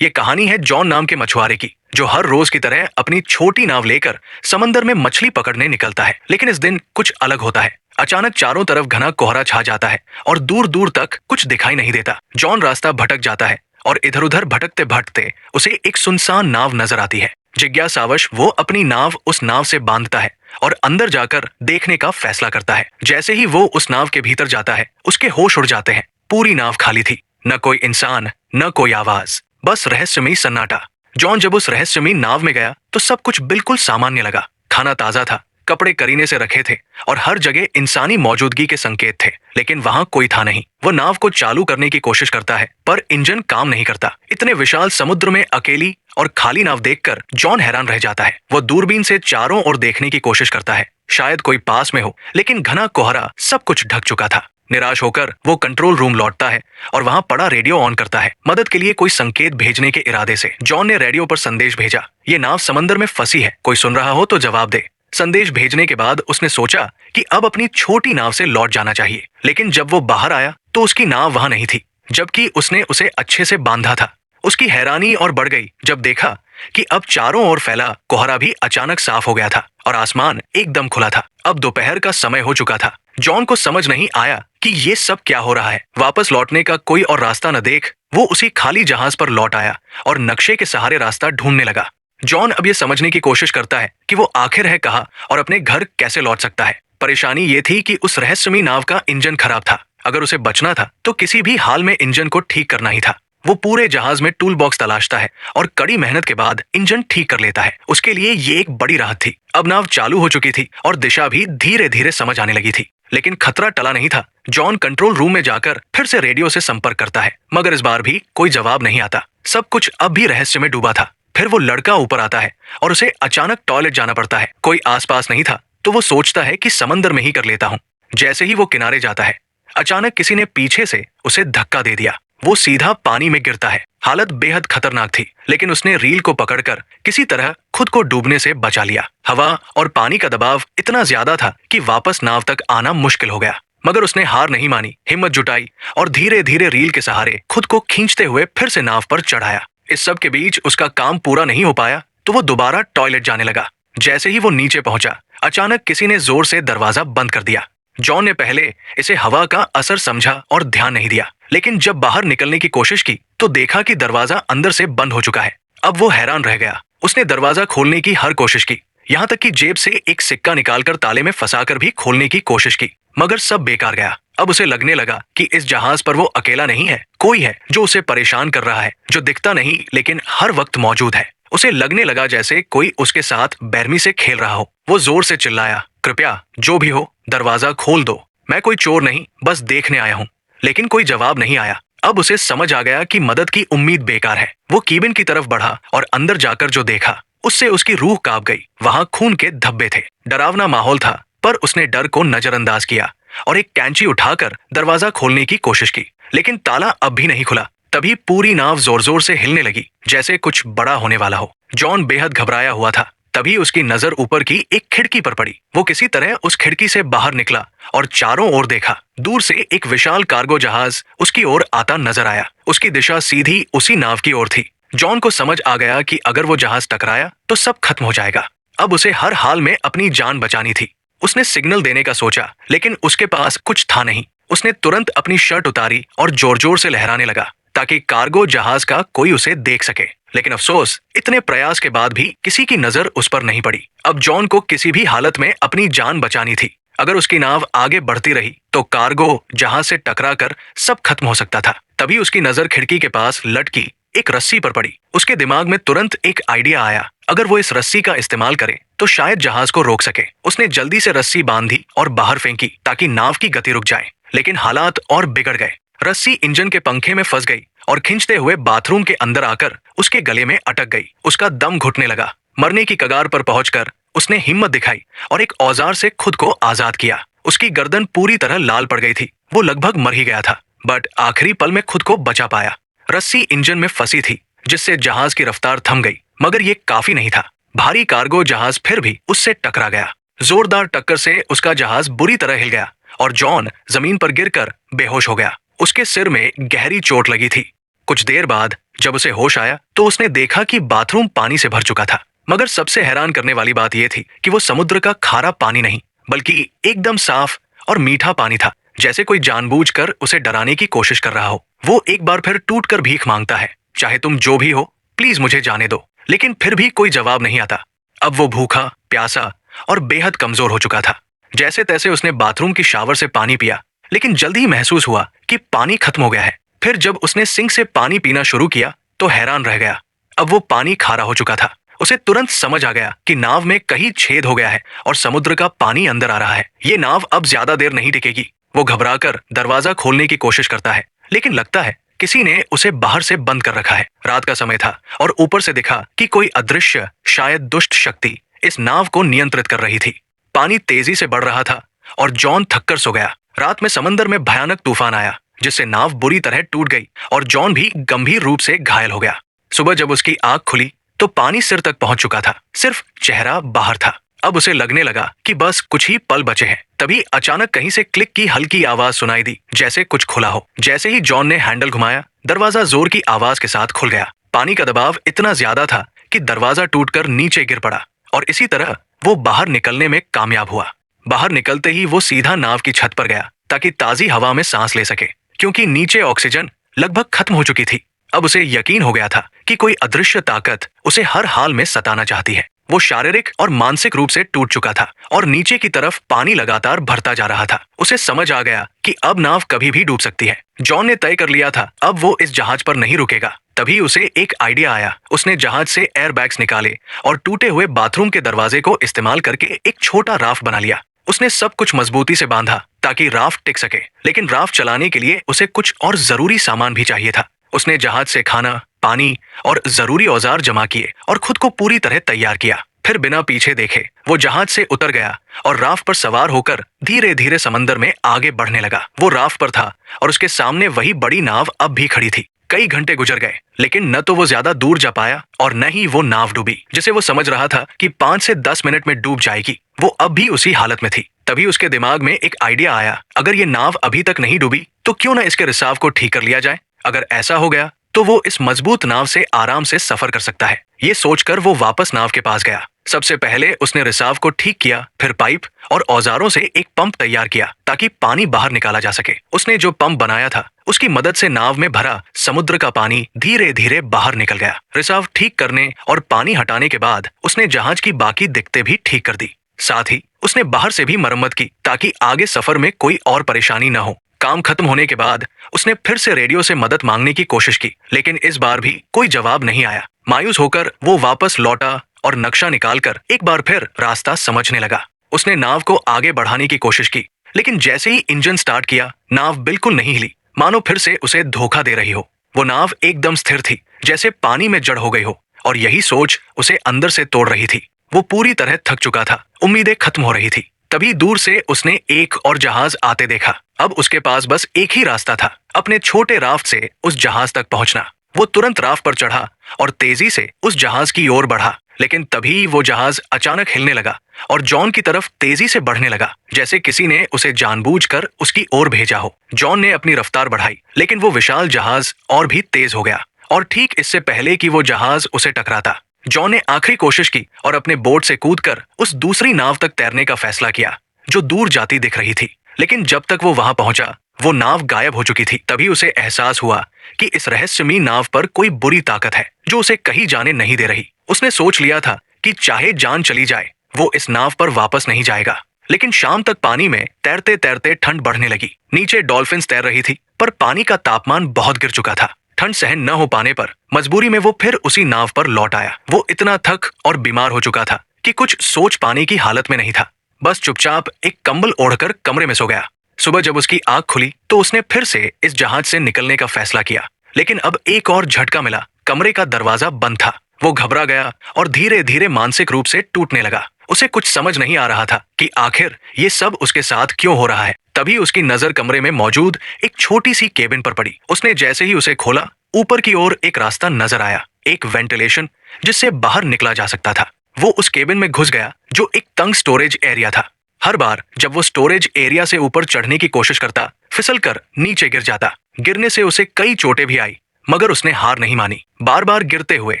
ये कहानी है जॉन नाम के मछुआरे की, जो हर रोज की तरह अपनी छोटी नाव लेकर समंदर में मछली पकड़ने निकलता है। लेकिन इस दिन कुछ अलग होता है। अचानक चारों तरफ घना कोहरा छा जाता है और दूर दूर तक कुछ दिखाई नहीं देता। जॉन रास्ता भटक जाता है और इधर उधर भटकते भटकते उसे एक सुनसान नाव नजर आती है। जिज्ञासावश वो अपनी नाव उस नाव से बांधता है और अंदर जाकर देखने का फैसला करता है। जैसे ही वो उस नाव के भीतर जाता है, उसके होश उड़ जाते हैं। पूरी नाव खाली थी, न कोई इंसान, न कोई आवाज, बस रहस्यमयी सन्नाटा। जॉन जब उस रहस्यमयी नाव में गया तो सब कुछ बिल्कुल सामान्य लगा। खाना ताजा था, कपड़े करीने से रखे थे और हर जगह इंसानी मौजूदगी के संकेत थे। लेकिन वहां कोई था नहीं। वो नाव को चालू करने की कोशिश करता है, पर इंजन काम नहीं करता। इतने विशाल समुद्र में अकेली और खाली नाव देखकर जॉन हैरान रह जाता है। वो दूरबीन से चारों ओर देखने की कोशिश करता है, शायद कोई पास में हो, लेकिन घना कोहरा सब कुछ ढक चुका था। निराश होकर वो कंट्रोल रूम लौटता है और वहां पड़ा रेडियो ऑन करता है, मदद के लिए कोई संकेत भेजने के इरादे से। जॉन ने रेडियो पर संदेश भेजा, ये नाव समंदर में फंसी है, कोई सुन रहा हो तो जवाब दे। संदेश भेजने के बाद उसने सोचा कि अब अपनी छोटी नाव से लौट जाना चाहिए। लेकिन जब वो बाहर आया तो उसकी नाव वहां नहीं थी, जबकि उसने उसे अच्छे से बांधा था। उसकी हैरानी और बढ़ गई जब देखा कि अब चारों ओर फैला कोहरा भी अचानक साफ हो गया था और आसमान एकदम खुला था। अब दोपहर का समय हो चुका था। जॉन को समझ नहीं आया कि ये सब क्या हो रहा है। वापस लौटने का कोई और रास्ता न देख वो उसी खाली जहाज पर लौट आया और नक्शे के सहारे रास्ता ढूंढने लगा। जॉन अब ये समझने की कोशिश करता है कि वो आखिर है कहाँ और अपने घर कैसे लौट सकता है। परेशानी ये थी कि उस रहस्यमयी नाव का इंजन खराब था। अगर उसे बचना था तो किसी भी हाल में इंजन को ठीक करना ही था। वो पूरे जहाज में टूल बॉक्स तलाशता है और कड़ी मेहनत के बाद इंजन ठीक कर लेता है। उसके लिए ये एक बड़ी राहत थी। अब नाव चालू हो चुकी थी और दिशा भी धीरे धीरे समझ आने लगी थी। लेकिन खतरा टला नहीं था। जॉन कंट्रोल रूम में जाकर फिर से रेडियो से संपर्क करता है, मगर इस बार भी कोई जवाब नहीं आता। सब कुछ अब भी रहस्य में डूबा था। फिर वो लड़का ऊपर आता है और उसे अचानक टॉयलेट जाना पड़ता है। कोई आसपास नहीं था तो वो सोचता है कि समंदर में ही कर लेता हूँ। जैसे ही वो किनारे जाता है, अचानक किसी ने पीछे से उसे धक्का दे दिया। वो सीधा पानी में गिरता है। हालत बेहद खतरनाक थी, लेकिन उसने रील को पकड़कर किसी तरह खुद को डूबने से बचा लिया। हवा और पानी का दबाव इतना ज्यादा था कि वापस नाव तक आना मुश्किल हो गया, मगर उसने हार नहीं मानी, हिम्मत जुटाई और धीरे धीरे रील के सहारे खुद को खींचते हुए फिर से नाव पर चढ़ाया। इस सब के बीच उसका काम पूरा नहीं हो पाया तो वो दोबारा टॉयलेट जाने लगा। जैसे ही वो नीचे पहुंचा, अचानक किसी ने जोर से दरवाजा बंद कर दिया। जॉन ने पहले इसे हवा का असर समझा और ध्यान नहीं दिया, लेकिन जब बाहर निकलने की कोशिश की तो देखा कि दरवाजा अंदर से बंद हो चुका है। अब वो हैरान रह गया। उसने दरवाजा खोलने की हर कोशिश की, यहाँ तक कि जेब से एक सिक्का निकालकर ताले में फंसाकर भी खोलने की कोशिश की, मगर सब बेकार गया। अब उसे लगने लगा कि इस जहाज पर वो अकेला नहीं है, कोई है जो उसे परेशान कर रहा है, जो दिखता नहीं लेकिन हर वक्त मौजूद है। उसे लगने लगा जैसे कोई उसके साथ बेरमी से खेल रहा हो। वो जोर से चिल्लाया, कृपया जो भी हो दरवाजा खोल दो, मैं कोई चोर नहीं, बस देखने आया हूँ। लेकिन कोई जवाब नहीं आया। अब उसे समझ आ गया कि मदद की उम्मीद बेकार है। वो केबिन की तरफ बढ़ा और अंदर जाकर जो देखा उससे उसकी रूह कांप गई। वहां खून के धब्बे थे। डरावना माहौल था, पर उसने डर को नजरअंदाज किया और एक कैंची उठाकर दरवाजा खोलने की कोशिश की, लेकिन ताला अब भी नहीं खुला। तभी पूरी नाव जोर जोर से हिलने लगी, जैसे कुछ बड़ा होने वाला हो। जॉन बेहद घबराया हुआ था। तभी उसकी नजर ऊपर की एक खिड़की पर पड़ी। वो किसी तरह उस खिड़की से बाहर निकला और चारों ओर देखा। दूर से एक विशाल कार्गो जहाज उसकी ओर आता नजर आया। उसकी दिशा सीधी उसी नाव की ओर थी। जॉन को समझ आ गया कि अगर वो जहाज टकराया तो सब खत्म हो जाएगा। अब उसे हर हाल में अपनी जान बचानी थी। उसने सिग्नल देने का सोचा, लेकिन उसके पास कुछ था नहीं। उसने तुरंत अपनी शर्ट उतारी और जोर जोर से लहराने लगा ताकि कार्गो जहाज का कोई उसे देख सके। लेकिन अफसोस, इतने प्रयास के बाद भी किसी की नजर उस पर नहीं पड़ी। अब जॉन को किसी भी हालत में अपनी जान बचानी थी। अगर उसकी नाव आगे बढ़ती रही तो कार्गो जहाज से टकराकर सब खत्म हो सकता था। तभी उसकी नजर खिड़की के पास लटकी एक रस्सी पर पड़ी। उसके दिमाग में तुरंत एक आइडिया आया, अगर वो इस रस्सी का इस्तेमाल करे तो शायद जहाज को रोक सके। उसने जल्दी से रस्सी बांधी और बाहर फेंकी ताकि नाव की गति रुक जाए, लेकिन हालात और बिगड़ गए। रस्सी इंजन के पंखे में फंस गई और खींचते हुए बाथरूम के अंदर आकर उसके गले में अटक गई। उसका दम घुटने लगा। मरने की कगार पर पहुंचकर उसने हिम्मत दिखाई और एक औजार से खुद को आजाद किया। उसकी गर्दन पूरी तरह लाल पड़ गई थी। वो लगभग मर ही गया था, बट आखिरी पल में खुद को बचा पाया। रस्सी इंजन में फंसी थी, जिससे जहाज की रफ्तार थम गई, मगर ये काफी नहीं था। भारी कार्गो जहाज फिर भी उससे टकरा गया। जोरदार टक्कर से उसका जहाज बुरी तरह हिल गया और जॉन जमीन पर गिरकर बेहोश हो गया। उसके सिर में गहरी चोट लगी थी। कुछ देर बाद जब उसे होश आया तो उसने देखा कि बाथरूम पानी से भर चुका था। मगर सबसे हैरान करने वाली बात यह थी कि वो समुद्र का खारा पानी नहीं, बल्कि एकदम साफ और मीठा पानी था, जैसे कोई जानबूझकर उसे डराने की कोशिश कर रहा हो। वो एक बार फिर टूट कर भीख मांगता है, चाहे तुम जो भी हो, प्लीज मुझे जाने दो। लेकिन फिर भी कोई जवाब नहीं आता। अब वो भूखा, प्यासा और बेहद कमजोर हो चुका था। जैसे तैसे उसने बाथरूम की शावर से पानी पिया, लेकिन जल्द ही महसूस हुआ कि पानी खत्म हो गया है। फिर जब उसने सिंक से पानी पीना शुरू किया तो हैरान रह गया। अब वो पानी खारा हो चुका था। उसे तुरंत समझ आ गया कि नाव में कहीं छेद हो गया है और समुद्र का पानी अंदर आ रहा है। ये नाव अब ज्यादा देर नहीं टिकेगी। वो घबराकर दरवाजा खोलने की कोशिश करता है, लेकिन लगता है किसी ने उसे बाहर से बंद कर रखा है। रात का समय था और ऊपर से दिखा कि कोई अदृश्य, शायद दुष्ट शक्ति इस नाव को नियंत्रित कर रही थी। पानी तेजी से बढ़ रहा था और जॉन थककर सो गया। रात में समंदर में भयानक तूफान आया, जिससे नाव बुरी तरह टूट गई और जॉन भी गंभीर रूप से घायल हो गया। सुबह जब उसकी आंख खुली तो पानी सिर तक पहुंच चुका था, सिर्फ चेहरा बाहर था। अब उसे लगने लगा कि बस कुछ ही पल बचे हैं। तभी अचानक कहीं से क्लिक की हल्की आवाज सुनाई दी, जैसे कुछ खुला हो। जैसे ही जॉन ने हैंडल घुमाया, दरवाजा जोर की आवाज के साथ खुल गया। पानी का दबाव इतना ज्यादा था कि दरवाजा टूटकर नीचे गिर पड़ा और इसी तरह वो बाहर निकलने में कामयाब हुआ। बाहर निकलते ही वो सीधा नाव की छत पर गया ताकि ताजी हवा में सांस ले सके, क्योंकि नीचे ऑक्सीजन लगभग खत्म हो चुकी थी। अब उसे यकीन हो गया था कि कोई अदृश्य ताकत उसे हर हाल में सताना चाहती है। वो शारीरिक और मानसिक रूप से टूट चुका था और नीचे की तरफ पानी लगातार भरता जा रहा था। उसे समझ आ गया कि अब नाव कभी भी डूब सकती है। जॉन ने तय कर लिया था अब वो इस जहाज पर नहीं रुकेगा। तभी उसे एक आइडिया आया। उसने जहाज से एयर बैग्स निकाले और टूटे हुए बाथरूम के दरवाजे को इस्तेमाल करके एक छोटा राफ्ट बना लिया। उसने सब कुछ मजबूती से बांधा ताकि राफ्ट टिक सके, लेकिन राफ्ट चलाने के लिए उसे कुछ और जरूरी सामान भी चाहिए था। उसने जहाज से खाना, पानी और जरूरी औजार जमा किए और खुद को पूरी तरह तैयार किया। फिर बिना पीछे देखे वो जहाज से उतर गया और राफ्ट पर सवार होकर धीरे धीरे समंदर में आगे बढ़ने लगा। वो राफ्ट पर था और उसके सामने वही बड़ी नाव अब भी खड़ी थी। कई घंटे गुजर गए, लेकिन न तो वो ज्यादा दूर जा पाया और न ही वो नाव डूबी, जिसे वो समझ रहा था कि 5 से 10 मिनट में डूब जाएगी। वो अब भी उसी हालत में थी। तभी उसके दिमाग में एक आइडिया आया, अगर ये नाव अभी तक नहीं डूबी तो क्यों ना इसके रिसाव को ठीक कर लिया जाए। अगर ऐसा हो गया तो वो इस मजबूत नाव से आराम से सफर कर सकता है। ये सोचकर वो वापस नाव के पास गया। सबसे पहले उसने रिसाव को ठीक किया, फिर पाइप और औजारों से एक पंप तैयार किया ताकि पानी बाहर निकाला जा सके। उसने जो पंप बनाया था उसकी मदद से नाव में भरा समुद्र का पानी धीरे धीरे बाहर निकल गया। रिसाव ठीक करने और पानी हटाने के बाद उसने जहाज की बाकी दिक्कतें भी ठीक कर दी। साथ ही उसने बाहर से भी मरम्मत की ताकि आगे सफर में कोई और परेशानी न हो। काम खत्म होने के बाद उसने फिर से रेडियो से मदद मांगने की कोशिश की, लेकिन इस बार भी कोई जवाब नहीं आया। मायूस होकर वो वापस लौटा और नक्शा निकालकर एक बार फिर रास्ता समझने लगा। उसने नाव को आगे बढ़ाने की कोशिश की, लेकिन जैसे ही इंजन स्टार्ट किया, नाव बिल्कुल नहीं हिली, मानो फिर से उसे धोखा दे रही हो। वो नाव एकदम स्थिर थी, जैसे पानी में जड़ हो गई हो, और यही सोच उसे अंदर से तोड़ रही थी। वो पूरी तरह थक चुका था, उम्मीदें खत्म हो रही थी। तभी दूर से उसने एक और जहाज आते देखा। अब उसके पास बस एक ही रास्ता था, अपने छोटे राफ्ट से उस जहाज तक पहुंचना। वो तुरंत राफ्ट पर चढ़ा और तेजी से उस जहाज की ओर बढ़ा, लेकिन तभी वो जहाज अचानक हिलने लगा और जॉन की तरफ तेजी से बढ़ने लगा, जैसे किसी ने उसे जानबूझकर उसकी ओर भेजा हो। जॉन ने अपनी रफ्तार बढ़ाई, लेकिन वो विशाल जहाज और भी तेज हो गया और ठीक इससे पहले कि वो जहाज उसे टकराता, जॉन ने आखिरी कोशिश की और अपने बोट से कूदकर उस दूसरी नाव तक तैरने का फैसला किया जो दूर जाती दिख रही थी। लेकिन जब तक वो वहां पहुंचा, वो नाव गायब हो चुकी थी। तभी उसे एहसास हुआ कि इस रहस्यमयी नाव पर कोई बुरी ताकत है जो उसे कहीं जाने नहीं दे रही। उसने सोच लिया था कि चाहे जान चली जाए, वो इस नाव पर वापस नहीं जाएगा। लेकिन शाम तक पानी में तैरते तैरते ठंड बढ़ने लगी। नीचे डॉल्फिन्स तैर रही थी, पर पानी का तापमान बहुत गिर चुका था। ठंड सहन न हो पाने पर मजबूरी में वो फिर उसी नाव पर लौट आया। वो इतना थक और बीमार हो चुका था कि कुछ सोच पाने की हालत में नहीं था। बस चुपचाप एक कंबल ओढ़कर कमरे में सो गया। सुबह जब उसकी आंख खुली तो उसने फिर से इस जहाज से निकलने का फैसला किया, लेकिन अब एक और झटका मिला। कमरे का दरवाजा बंद था। वो घबरा गया और धीरे धीरे मानसिक रूप से टूटने लगा। उसे कुछ समझ नहीं आ रहा था कि आखिर ये सब उसके साथ क्यों हो रहा है। तभी उसकी नजर कमरे में मौजूद एक छोटी सी केबिन पर पड़ी। उसने जैसे ही उसे खोला, ऊपर की ओर एक रास्ता नजर आया, एक वेंटिलेशन जिससे बाहर निकला जा सकता था। वो उस केबिन में घुस गया जो एक तंग स्टोरेज एरिया था। हर बार जब वो स्टोरेज एरिया से ऊपर चढ़ने की कोशिश करता, फिसलकर नीचे गिर जाता। गिरने से उसे कई चोटें भी आई, मगर उसने हार नहीं मानी। बार बार गिरते हुए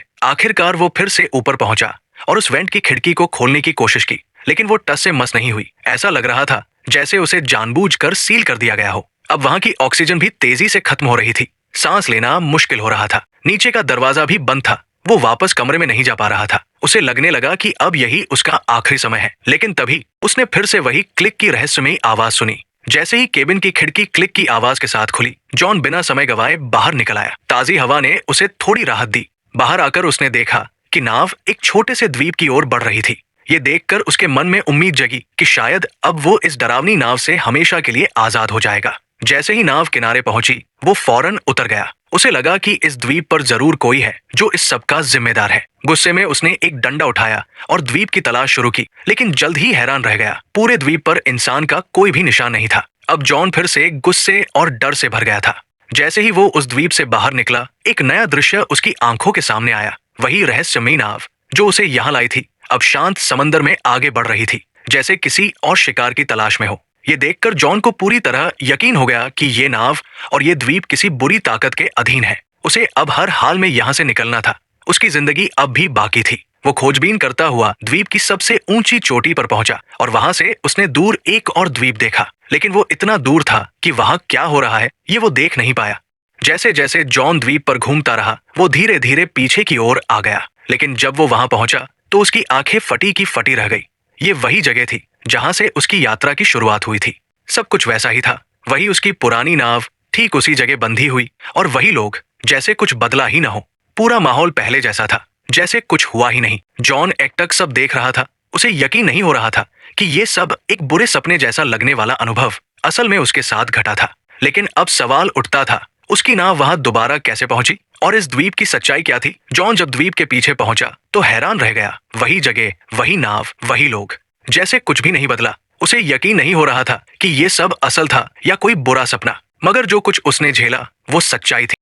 आखिरकार वो फिर से ऊपर पहुंचा और उस वेंट की खिड़की को खोलने की कोशिश की, लेकिन वो टस से मस नहीं हुई। ऐसा लग रहा था जैसे उसे जानबूझकर सील कर दिया गया हो। अब वहां की ऑक्सीजन भी तेजी से खत्म हो रही थी। सांस लेना मुश्किल हो रहा था। नीचे का दरवाजा भी बंद था। वो वापस कमरे में नहीं जा पा रहा था। उसे लगने लगा कि अब यही उसका आखिरी समय है। लेकिन तभी उसने फिर से वही क्लिक की रहस्यमयी आवाज सुनी। जैसे ही केबिन की खिड़की क्लिक की आवाज के साथ खुली, जॉन बिना समय गवाए बाहर निकल आया। ताजी हवा ने उसे थोड़ी राहत दी। बाहर आकर उसने देखा कि नाव एक छोटे से द्वीप की ओर बढ़ रही थी। ये देखकर उसके मन में उम्मीद जगी कि शायद अब वो इस डरावनी नाव से हमेशा के लिए आजाद हो जाएगा। जैसे ही नाव किनारे पहुंची, वो फौरन उतर गया। उसे लगा कि इस द्वीप पर जरूर कोई है जो इस सब का जिम्मेदार है। गुस्से में उसने एक डंडा उठाया और द्वीप की तलाश शुरू की, लेकिन जल्द ही हैरान रह गया। पूरे द्वीप पर इंसान का कोई भी निशान नहीं था। अब जॉन फिर से गुस्से और डर से भर गया था। जैसे ही वो उस द्वीप से बाहर निकला, एक नया दृश्य उसकी आंखों के सामने आया। वही रहस्यमयी नाव जो उसे यहाँ लाई थी, अब शांत समंदर में आगे बढ़ रही थी, जैसे किसी और शिकार की तलाश में हो। ये देखकर जॉन को पूरी तरह यकीन हो गया कि ये नाव और ये द्वीप किसी बुरी ताकत के अधीन है। उसे अब हर हाल में यहाँ से निकलना था। उसकी जिंदगी अब भी बाकी थी। वो खोजबीन करता हुआ द्वीप की सबसे ऊंची चोटी पर पहुंचा और वहां से उसने दूर एक और द्वीप देखा, लेकिन वो इतना दूर था कि वहां क्या हो रहा है ये वो देख नहीं पाया। जैसे जैसे जॉन द्वीप पर घूमता रहा, वो धीरे धीरे पीछे की ओर आ गया, लेकिन जब वो वहां पहुंचा तो उसकी आंखें फटी की फटी रह गई। ये वही जगह थी जहां से उसकी यात्रा की शुरुआत हुई थी। सब कुछ वैसा ही था। वही उसकी पुरानी नाव ठीक उसी जगह बंधी हुई और वही लोग, जैसे कुछ बदला ही ना हो। पूरा माहौल पहले जैसा था, जैसे कुछ हुआ ही नहीं। जॉन एकटक सब देख रहा था। उसे यकीन नहीं हो रहा था कि ये सब एक बुरे सपने जैसा लगने वाला अनुभव असल में उसके साथ घटा था। लेकिन अब सवाल उठता था, उसकी नाव वहां दोबारा कैसे पहुंची और इस द्वीप की सच्चाई क्या थी? जॉन जब द्वीप के पीछे पहुंचा तो हैरान रह गया। वही जगह, वही नाव, वही लोग, जैसे कुछ भी नहीं बदला। उसे यकीन नहीं हो रहा था कि ये सब असल था या कोई बुरा सपना, मगर जो कुछ उसने झेला वो सच्चाई थी।